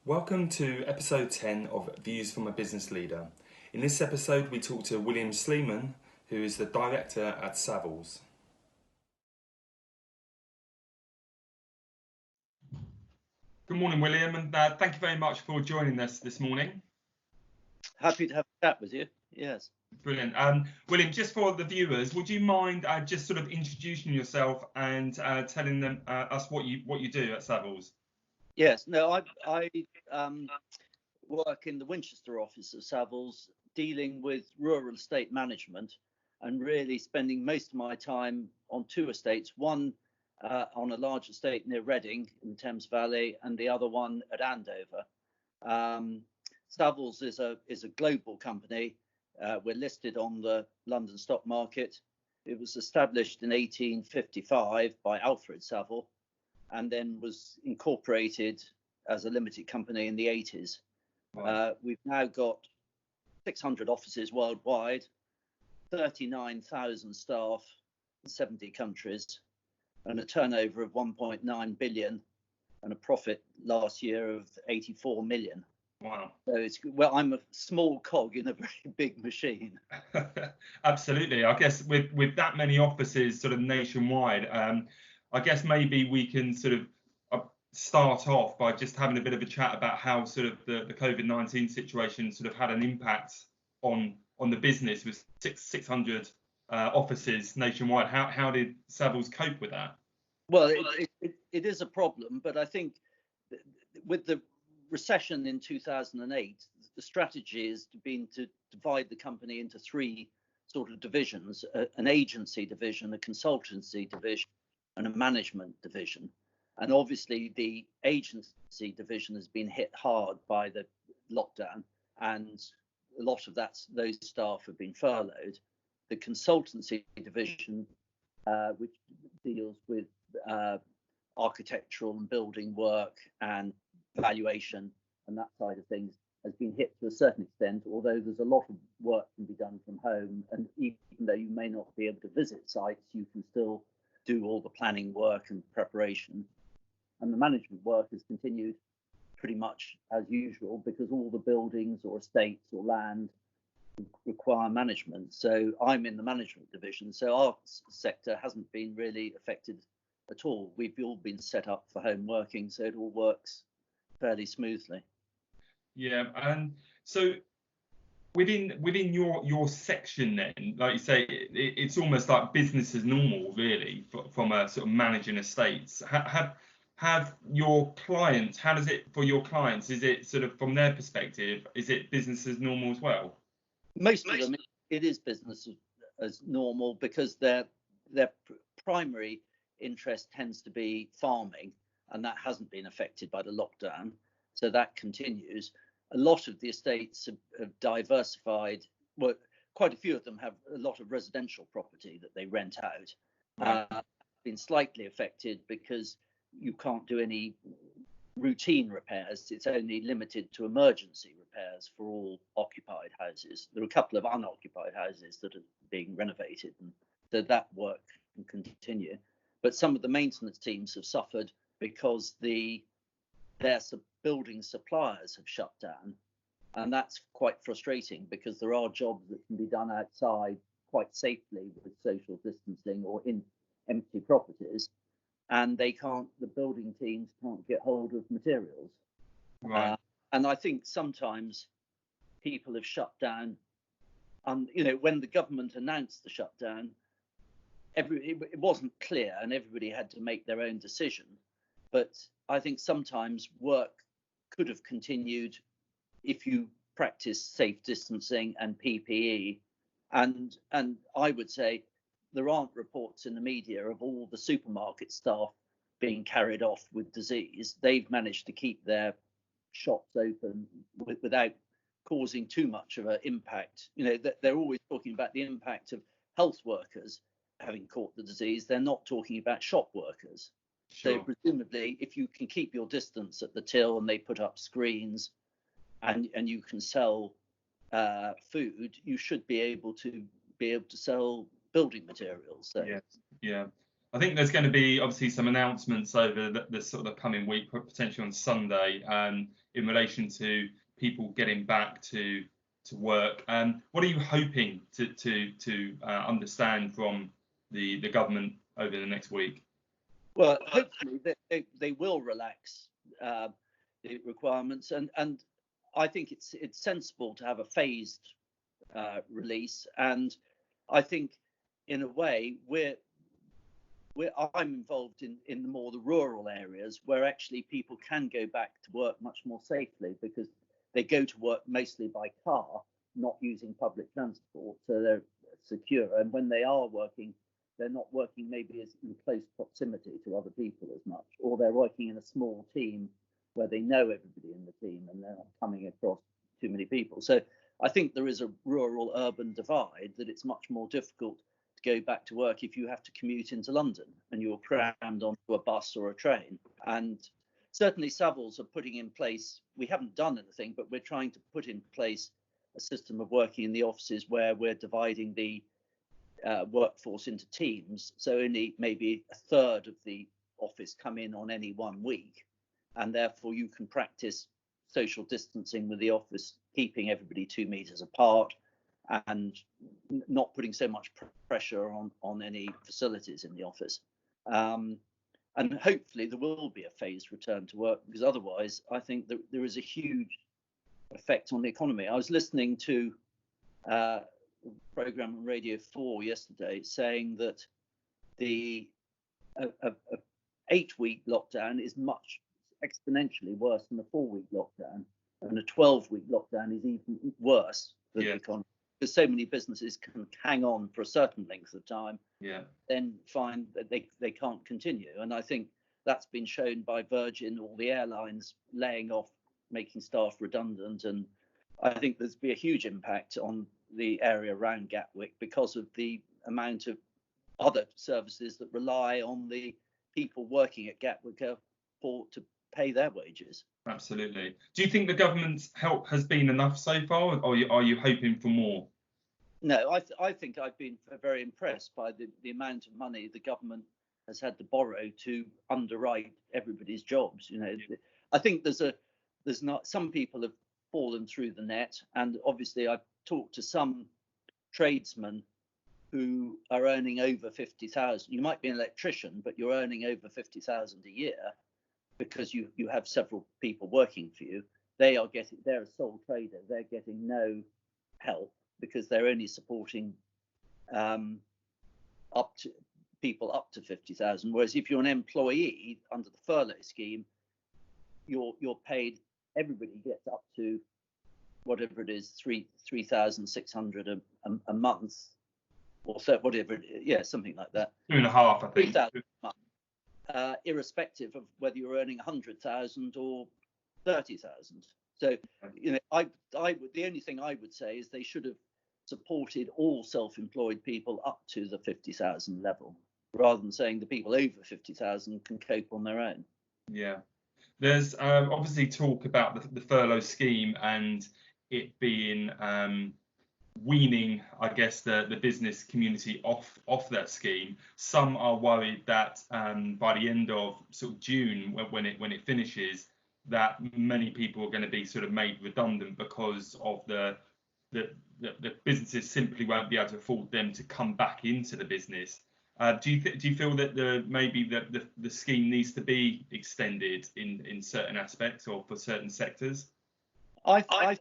Welcome to episode 10 of Views from a Business Leader. In this episode, we talk to William Sleeman, who is the director at Savills. Good morning, William, and thank you very much for joining us this morning. Happy to have a chat with you. Yes. Brilliant. William, just for the viewers, would you mind just sort of introducing yourself and telling them us what you do at Savills? Yes. No, I work in the Winchester office of Savills, dealing with rural estate management, and really spending most of my time on two estates. One on a large estate near Reading in Thames Valley, and the other one at Andover. Savills is a global company. We're listed on the London stock market. It was established in 1855 by Alfred Saville, and then was incorporated as a limited company in the 80s. Wow. We've now got 600 offices worldwide, 39,000 staff in 70 countries, and a turnover of 1.9 billion, and a profit last year of 84 million. Wow. So I'm a small cog in a very big machine. Absolutely. I guess with that many offices sort of nationwide, I guess maybe we can sort of start off by just having a bit of a chat about how sort of the COVID-19 situation sort of had an impact on the business with 600 offices nationwide. How did Savills cope with that? Well, it is a problem, but I think with the recession in 2008, the strategy has been to divide the company into three sort of divisions: an agency division, a consultancy division, and a management division. And obviously, the agency division has been hit hard by the lockdown, and a lot of those staff have been furloughed. The consultancy division, which deals with architectural and building work and valuation and that side of things, has been hit to a certain extent, although there's a lot of work can be done from home, and even though you may not be able to visit sites, you can still do all the planning work and preparation. And the management work has continued pretty much as usual, because all the buildings or estates or land require management. So I'm in the management division, so our sector hasn't been really affected at all. We've all been set up for home working, so it all works fairly smoothly. Yeah, and so within your section, then, like you say, it's almost like business as normal, really, from a sort of managing estates. Have your clients? How does it for your clients? Is it sort of from their perspective? Is it business as normal as well? Most of them, it is business as normal, because their primary interest tends to be farming, and that hasn't been affected by the lockdown, so that continues. A lot of the estates have diversified. Well, quite a few of them have a lot of residential property that they rent out. Right. Been slightly affected because you can't do any routine repairs. It's only limited to emergency repairs for all occupied houses. There are a couple of unoccupied houses that are being renovated, and so that work can continue. But some of the maintenance teams have suffered because their building suppliers have shut down, and that's quite frustrating, because there are jobs that can be done outside quite safely with social distancing or in empty properties, and the building teams can't get hold of materials. Right. And I think sometimes people have shut down, and when the government announced the shutdown, it wasn't clear, and everybody had to make their own decision. But I think sometimes work could have continued if you practice safe distancing and PPE. And I would say there aren't reports in the media of all the supermarket staff being carried off with disease. They've managed to keep their shops open without causing too much of an impact. They're always talking about the impact of health workers having caught the disease. They're not talking about shop workers. Sure. So presumably, if you can keep your distance at the till and they put up screens, and you can sell food, you should be able to sell building materials. So. Yeah. I think there's going to be obviously some announcements over the sort of coming week, potentially on Sunday, in relation to people getting back to work. What are you hoping to understand from the government over the next week? Well, hopefully they will relax the requirements, and I think it's sensible to have a phased release. And I think, in a way, I'm involved in the rural areas where actually people can go back to work much more safely, because they go to work mostly by car, not using public transport, so they're secure. And when they are working, they're not working maybe as in close proximity to other people as much, or they're working in a small team where they know everybody in the team and they're not coming across too many people. So I think there is a rural-urban divide, that it's much more difficult to go back to work if you have to commute into London and you're crammed onto a bus or a train. And certainly Savills are putting in place, we haven't done anything, but we're trying to put in place a system of working in the offices where we're dividing the workforce into teams. So only maybe a third of the office come in on any 1 week, and therefore you can practice social distancing with the office, keeping everybody 2 meters apart and not putting so much pressure on any facilities in the office. And hopefully there will be a phased return to work, because otherwise I think that there is a huge effect on the economy. I was listening to a program on Radio 4 yesterday saying that the 8-week lockdown is much exponentially worse than a 4-week lockdown, and a 12-week lockdown is even worse for the economy, because so many businesses can hang on for a certain length of time, then find that they can't continue. And I think that's been shown by Virgin, all the airlines laying off, making staff redundant. And I think there's be a huge impact on the area around Gatwick because of the amount of other services that rely on the people working at Gatwick Airport to pay their wages. Absolutely. Do you think the government's help has been enough so far, or are you hoping for more? No, I think I've been very impressed by the amount of money the government has had to borrow to underwrite everybody's jobs. You know, I think there's not, some people have fallen through the net, and obviously I've talked to some tradesmen who are earning over 50,000. You might be an electrician, but you're earning over 50,000 a year because you have several people working for you. They're a sole trader. They're getting no help because they're only supporting people up to 50,000. Whereas if you're an employee under the furlough scheme, you're paid. Everybody gets up to whatever it is, 3,600 a month, or so, whatever. Something like that. 2.5, I think. 3,000 a month, irrespective of whether you're earning 100,000 or 30,000. So, you know, the only thing I would say is they should have supported all self-employed people up to the 50,000 level, rather than saying the people over 50,000 can cope on their own. Yeah. There's obviously talk about the furlough scheme and it being weaning, I guess, the business community off that scheme. Some are worried that by the end of sort of June, when it finishes, that many people are going to be sort of made redundant because of the businesses simply won't be able to afford them to come back into the business. Do you feel that maybe the scheme needs to be extended in certain aspects or for certain sectors? I think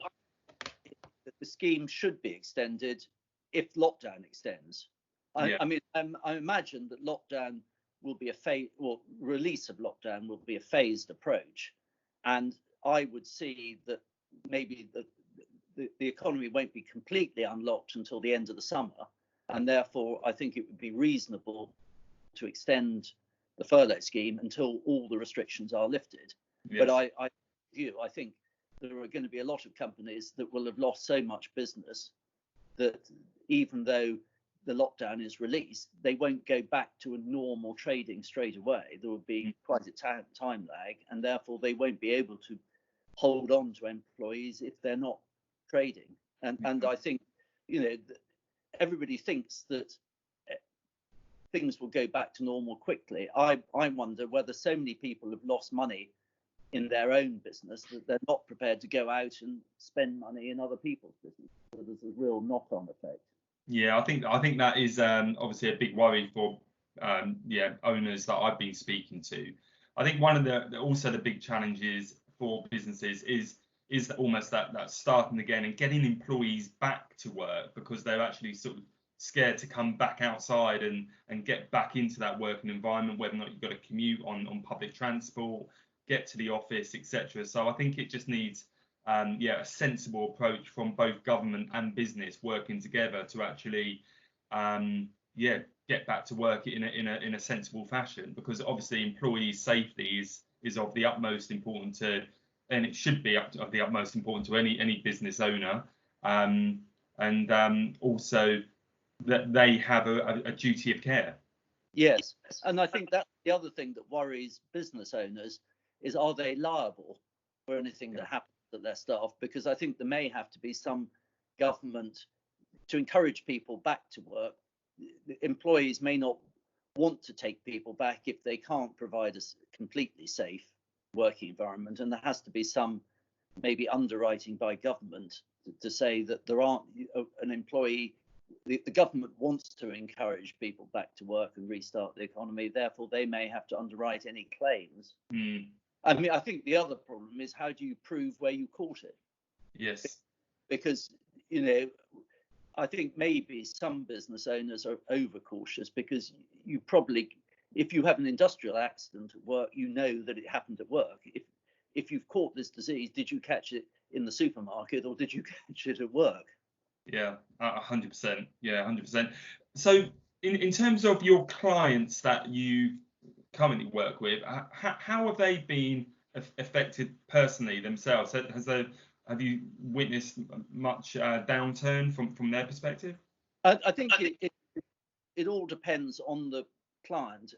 that the scheme should be extended if lockdown extends. I mean, I imagine that lockdown will be release of lockdown will be a phased approach, and I would see that maybe the economy won't be completely unlocked until the end of the summer. And therefore, I think it would be reasonable to extend the furlough scheme until all the restrictions are lifted. Yes. But I think there are going to be a lot of companies that will have lost so much business that even though the lockdown is released, they won't go back to a normal trading straight away. There will be quite a time lag, and therefore they won't be able to hold on to employees if they're not trading. And I think, you know, everybody thinks that things will go back to normal quickly. I wonder whether so many people have lost money in their own business that they're not prepared to go out and spend money in other people's business. So there's a real knock-on effect. Yeah, I think that is obviously a big worry for owners that I've been speaking to. I think one of the big challenges for businesses is almost that starting again and getting employees back to work, because they're actually sort of scared to come back outside and get back into that working environment, whether or not you've got to commute on public transport, get to the office, etc. So I think it just needs a sensible approach from both government and business working together to actually get back to work in a sensible fashion, because obviously employee safety is of the utmost importance to, and it should be of the utmost importance to any business owner, and also that they have a duty of care. Yes, and I think that's the other thing that worries business owners is, are they liable for anything that happens to their staff? Because I think there may have to be some government to encourage people back to work. Employees may not want to take people back if they can't provide a completely safe working environment, and there has to be some maybe underwriting by government to say that there aren't an employee. The government wants to encourage people back to work and restart the economy, therefore they may have to underwrite any claims. I mean, I think the other problem is, how do you prove where you caught it? Yes. Because, I think maybe some business owners are overcautious, because you probably, if you have an industrial accident at work, you know that it happened at work. If you've caught this disease, did you catch it in the supermarket or did you catch it at work? Yeah, 100%. Yeah, 100%. So in terms of your clients that you currently work with, how have they been affected personally themselves? Have you witnessed much downturn from their perspective? I think it all depends on the client.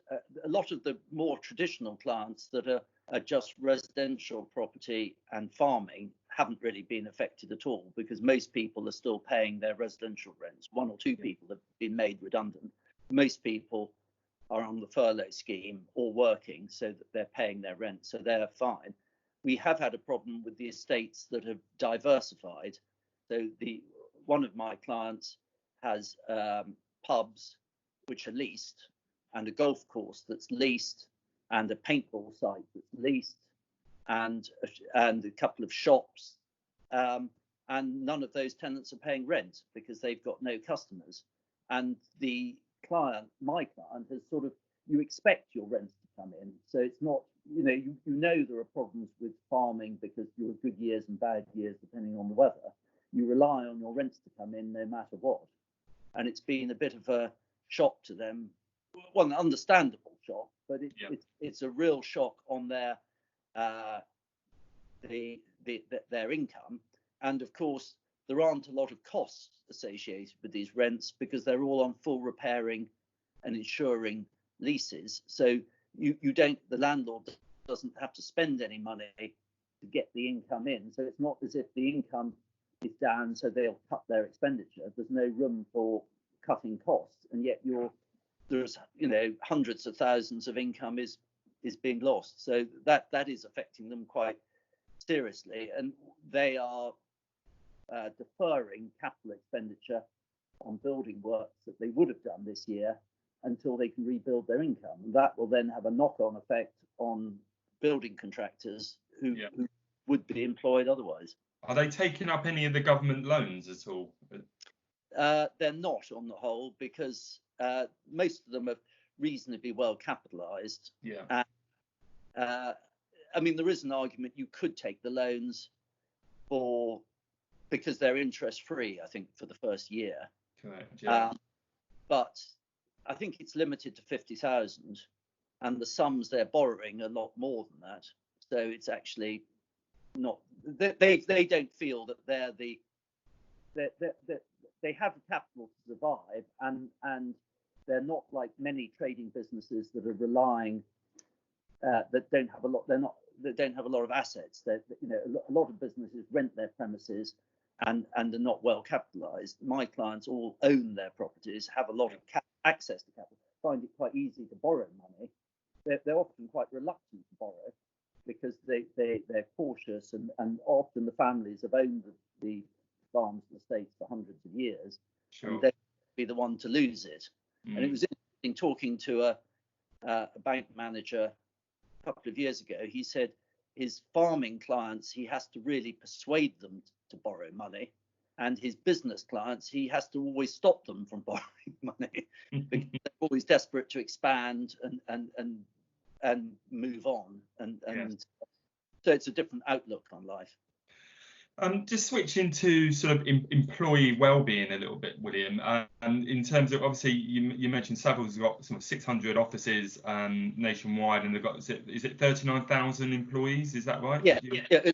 A lot of the more traditional clients that are just residential property and farming haven't really been affected at all, because most people are still paying their residential rents. One or two people have been made redundant. Most people are on the furlough scheme or working, so that they're paying their rent, so they're fine. We have had a problem with the estates that have diversified. So one of my clients has pubs which are leased, and a golf course that's leased, and a paintball site that's leased, and a couple of shops, and none of those tenants are paying rent because they've got no customers. And my client has sort of, you expect your rents to come in, so it's not, you know there are problems with farming because there are good years and bad years depending on the weather. You rely on your rents to come in no matter what, and it's been a bit of a shock to them. Well, an understandable shock, but it's a real shock on their their income. And of course, there aren't a lot of costs associated with these rents because they're all on full repairing and insuring leases. So the landlord doesn't have to spend any money to get the income in. So it's not as if the income is down, so they'll cut their expenditure. There's no room for cutting costs, and yet there's hundreds of thousands of income is being lost. So that is affecting them quite seriously, and they are deferring capital expenditure on building works that they would have done this year until they can rebuild their income. And that will then have a knock-on effect on building contractors who would be employed otherwise. Are they taking up any of the government loans at all? They're not, on the whole, because most of them are reasonably well capitalised. Yeah. I mean, there is an argument you could take the loans because they're interest-free, I think, for the first year. Correct. Yeah. But I think it's limited to 50,000, and the sums they're borrowing are a lot more than that. So it's actually not. They don't feel that they have the capital to survive, and they're not like many trading businesses that are relying that don't have a lot. That don't have a lot of assets. A lot of businesses rent their premises and are not well capitalized. My clients all own their properties, have a lot of access to capital. find it quite easy to borrow money, they're often quite reluctant to borrow because they're cautious, and often the families have owned the farms and estates for hundreds of years, and they'd be the one to lose it. And it was interesting talking to a bank manager a couple of years ago. He said his farming clients, he has to really persuade them to borrow money, and his business clients, he has to always stop them from borrowing money because they're always desperate to expand and move on, and so it's a different outlook on life. Just switching to sort of employee well-being a little bit, William. In terms of, obviously, you mentioned Savills has got some 600 offices nationwide, and they've got, is it 39,000 employees? Is that right? Yeah,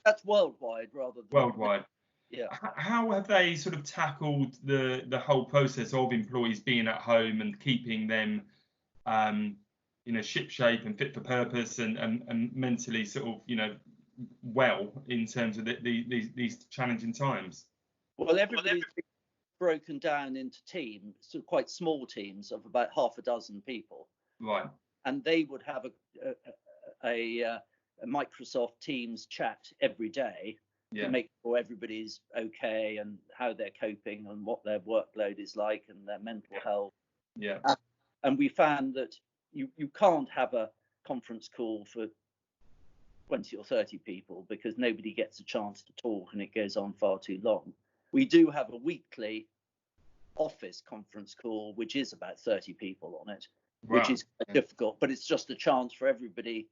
that's worldwide rather than worldwide. Yeah. How have they sort of tackled the whole process of employees being at home and keeping them, shipshape and fit for purpose, and mentally sort of, well, in terms of these challenging times? Well, everybody's broken down into teams, so quite small teams of about half a dozen people. Right. And they would have a Microsoft Teams chat every day to make sure everybody's okay and how they're coping and what their workload is like and their mental health. Yeah. And we found that you can't have a conference call for 20 or 30 people because nobody gets a chance to talk and it goes on far too long. We do have a weekly office conference call, which is about 30 people on it, which is quite difficult, but it's just a chance for everybody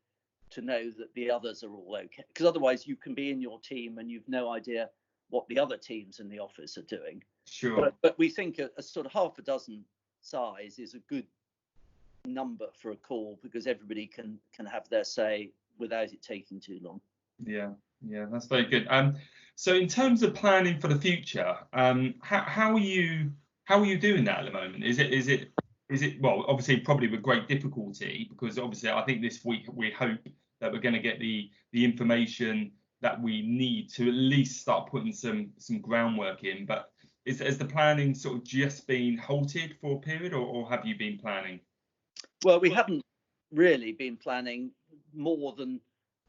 to know that the others are all okay. Because otherwise you can be in your team and you've no idea what the other teams in the office are doing. Sure. But we think a sort of half a dozen size is a good number for a call because everybody can have their say without it taking too long. Yeah, that's very good. So in terms of planning for the future, how are you doing that at the moment? Is it well, obviously probably with great difficulty, because obviously I think this week we hope that we're going to get the information that we need to at least start putting some groundwork in. But has the planning sort of just been halted for a period, or have you been planning? Well, we haven't really been planning more than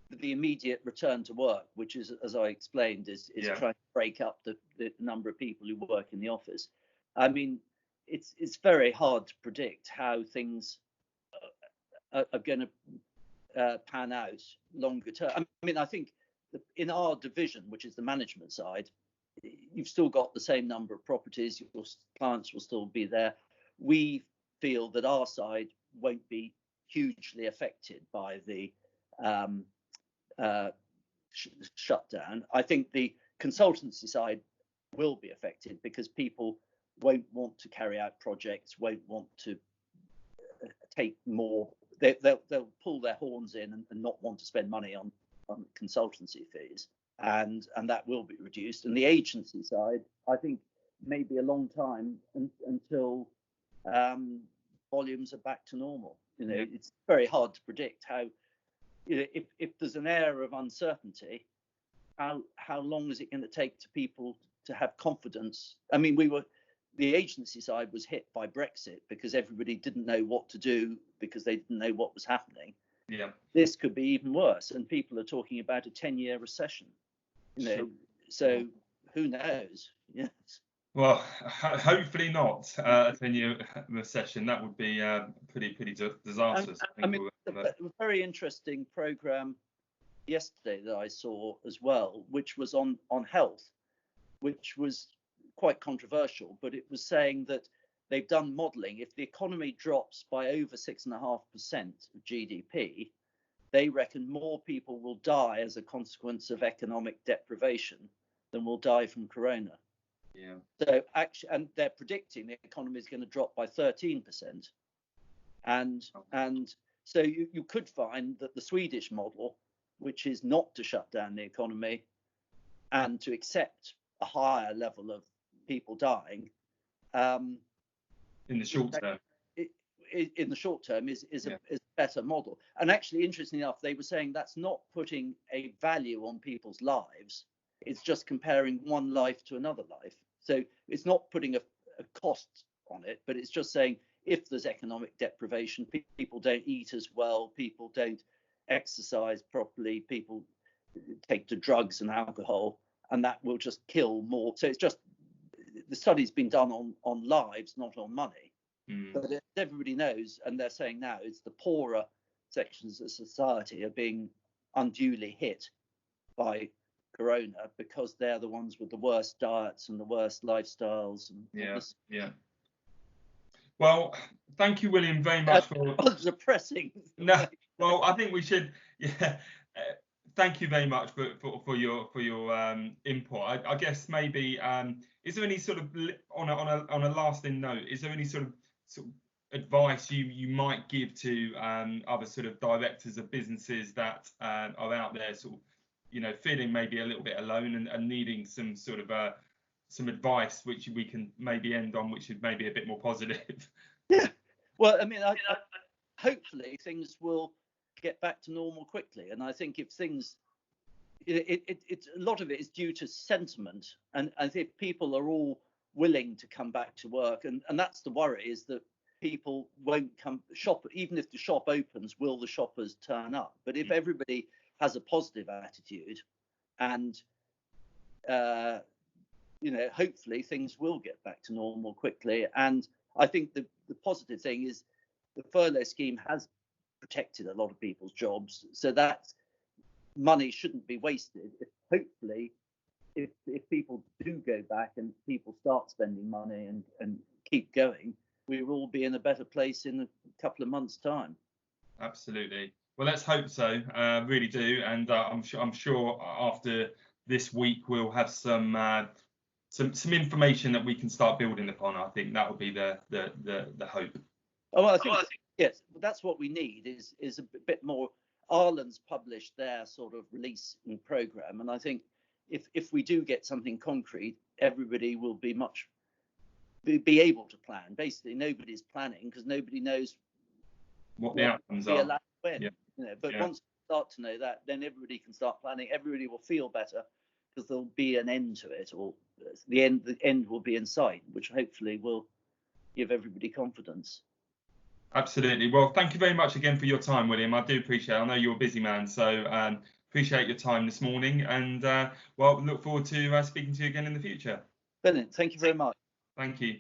the immediate return to work, which is, as I explained, is trying to break up the number of people who work in the office. I mean, it's very hard to predict how things are going to pan out longer term. I mean, I think in our division, which is the management side, you've still got the same number of properties, your clients will still be there. We feel that our side won't be hugely affected by the shutdown. I think the consultancy side will be affected because people won't want to carry out projects, won't want to take more. They'll pull their horns in and not want to spend money on consultancy fees, and that will be reduced. And the agency side, I think, may be a long time until volumes are back to normal. It's very hard to predict how. If there's an air of uncertainty, how long is it going to take to people to have confidence? I mean, the agency side was hit by Brexit because everybody didn't know what to do because they didn't know what was happening. Yeah. This could be even worse, and people are talking about a 10-year recession. Sure. So who knows? Yes. Well, hopefully not a 10-year recession. That would be pretty disastrous. I mean, a very interesting program yesterday that I saw as well, which was on health, which was quite controversial, but it was saying that they've done modelling. If the economy drops by over 6.5% of GDP, they reckon more people will die as a consequence of economic deprivation than will die from corona. Yeah. So actually, and they're predicting the economy is going to drop by 13%, and so you could find that the Swedish model, which is not to shut down the economy and to accept a higher level of people dying, in the short term, in the short term is a better model. And actually, interestingly enough, they were saying that's not putting a value on people's lives. It's just comparing one life to another life. So it's not putting a cost on it, but it's just saying if there's economic deprivation, people don't eat as well, people don't exercise properly, people take to drugs and alcohol, and that will just kill more. So it's just, the study's been done on lives, not on money. But everybody knows, and they're saying now, it's the poorer sections of society are being unduly hit by corona because they're the ones with the worst diets and the worst lifestyles. And yeah. Well, thank you, William, very much for. Depressing. No, well, I think we should. Yeah. Thank you very much for your input. I guess maybe is there any sort of on a lasting note? Is there any sort of advice you might give to other sort of directors of businesses that are out there, sort of, feeling maybe a little bit alone and needing some sort of some advice which we can maybe end on, which is maybe a bit more positive? Yeah. Well, I mean, hopefully things will get back to normal quickly, and I think if things, it's a lot of it is due to sentiment, and I think people are all willing to come back to work, and that's the worry, is that people won't come shop. Even if the shop opens, will the shoppers turn up? But if everybody has a positive attitude, and hopefully things will get back to normal quickly. And I think the positive thing is the furlough scheme has protected a lot of people's jobs, so that money shouldn't be wasted. Hopefully, if people do go back and people start spending money and keep going, we will all be in a better place in a couple of months' time. Absolutely. Well, let's hope so. Really do, and I'm sure after this week we'll have some information that we can start building upon. I think that will be the hope. Oh, well, I think yes, that's what we need is a bit more. Ireland's published their sort of releasing program, and I think if we do get something concrete, everybody will be able to plan. Basically, nobody's planning because nobody knows what the outcomes are. Allowed when, but once we start to know that, then everybody can start planning. Everybody will feel better because there'll be an end to it, or the end will be in sight, which hopefully will give everybody confidence. Absolutely. Well, thank you very much again for your time, William. I do appreciate it. I know you're a busy man, so appreciate your time this morning, and look forward to speaking to you again in the future. Brilliant. Thank you very much. Thank you.